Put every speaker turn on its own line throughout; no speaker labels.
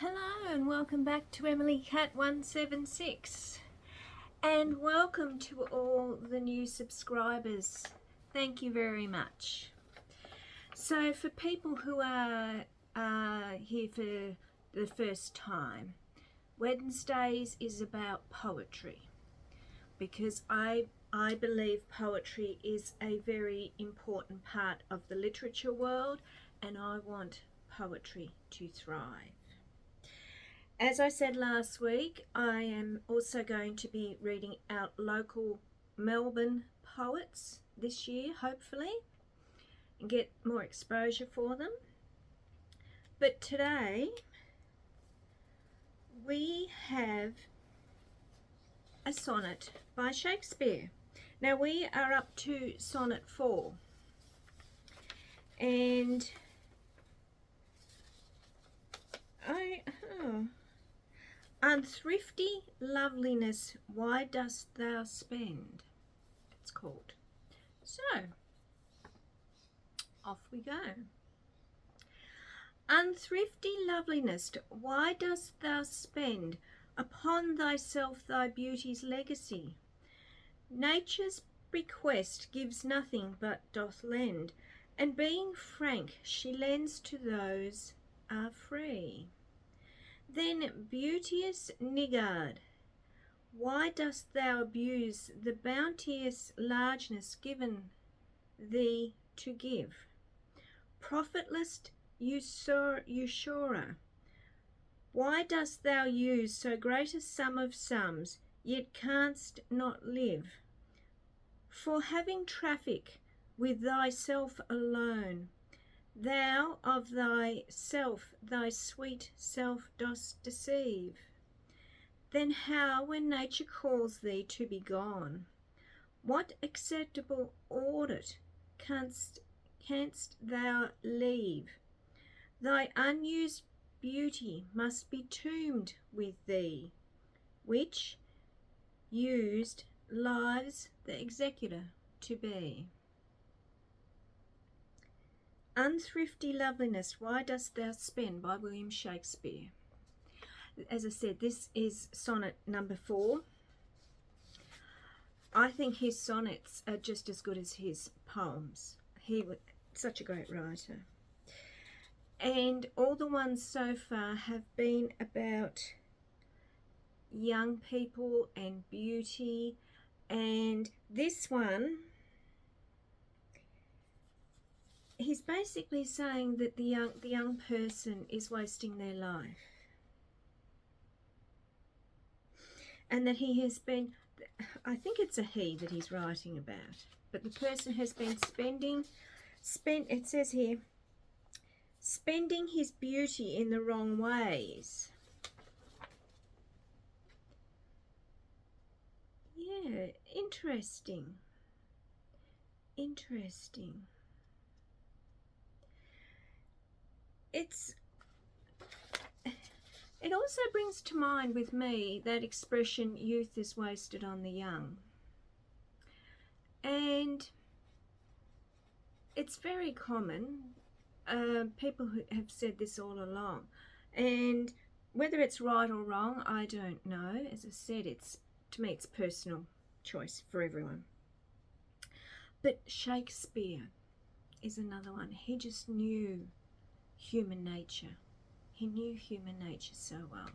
Hello and welcome back to Emily Cat 176, and welcome to all the new subscribers. Thank you very much. So for people who are here for the first time, Wednesdays is about poetry, because I believe poetry is a very important part of the literature world, and I want poetry to thrive. As I said last week, I am also going to be reading out local Melbourne poets this year, hopefully, and get more exposure for them. But today we have a sonnet by Shakespeare. Now we are up to Sonnet 4, and Unthrifty loveliness, why dost thou spend? It's called. So, off we go. Unthrifty loveliness, why dost thou spend upon thyself thy beauty's legacy? Nature's bequest gives nothing but doth lend, and being frank, she lends to those are free. Then, beauteous niggard, why dost thou abuse the bounteous largeness given thee to give? Profitless usurer, why dost thou use so great a sum of sums, yet canst not live? For having traffic with thyself alone, thou of thyself, thy sweet self dost deceive. Then how, when nature calls thee to be gone, what acceptable audit canst thou leave? Thy unused beauty must be tombed with thee, which, used, lives the executor to be. Unthrifty loveliness, why dost thou spend, by William Shakespeare. As I said, this is sonnet number 4. I think his sonnets are just as good as his poems. He was such a great writer. And all the ones so far have been about young people and beauty. And this one, he's basically saying that the young person is wasting their life, and that he has been, I think it's a he that he's writing about, but the person has been it says here, spending his beauty in the wrong ways. Yeah, interesting. It also brings to mind with me that expression, youth is wasted on the young. And it's very common. People who have said this all along. And whether it's right or wrong, I don't know. As I said, to me it's personal choice for everyone. But Shakespeare is another one. He just knew human nature. He knew human nature so well.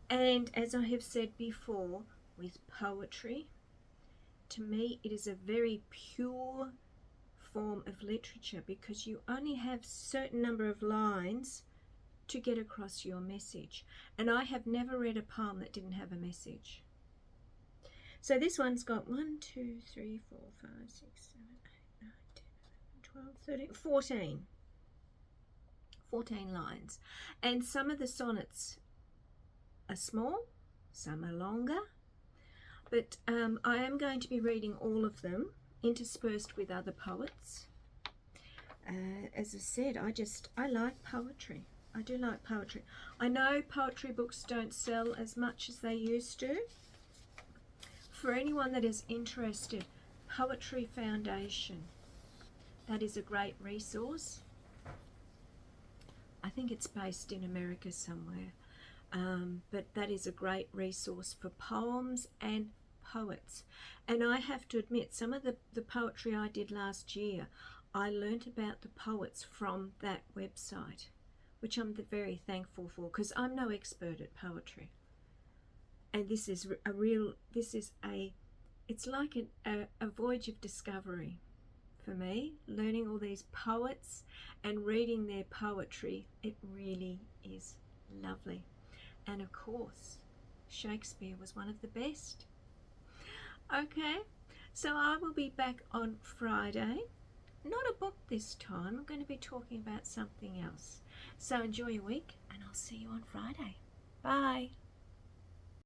And as I have said before, with poetry, to me it is a very pure form of literature, because you only have a certain number of lines to get across your message. And I have never read a poem that didn't have a message. So this one's got 1, 2, 3, 4, 5, 6, 7, 8, 9, 10, 11, 12, 13, 14 lines. And some of the sonnets are small, some are longer, but I am going to be reading all of them interspersed with other poets. As I said, I like poetry. I do like poetry. I know poetry books don't sell as much as they used to. For anyone that is interested, Poetry Foundation, that is a great resource. I think it's based in America somewhere. But that is a great resource for poems and poets. And I have to admit, some of the poetry I did last year, I learnt about the poets from that website, which I'm very thankful for, because I'm no expert at poetry. And this is it's like a voyage of discovery for me, learning all these poets and reading their poetry. It really is lovely. And of course, Shakespeare was one of the best. Okay, so I will be back on Friday. Not a book this time. I'm going to be talking about something else. So enjoy your week, and I'll see you on Friday. Bye.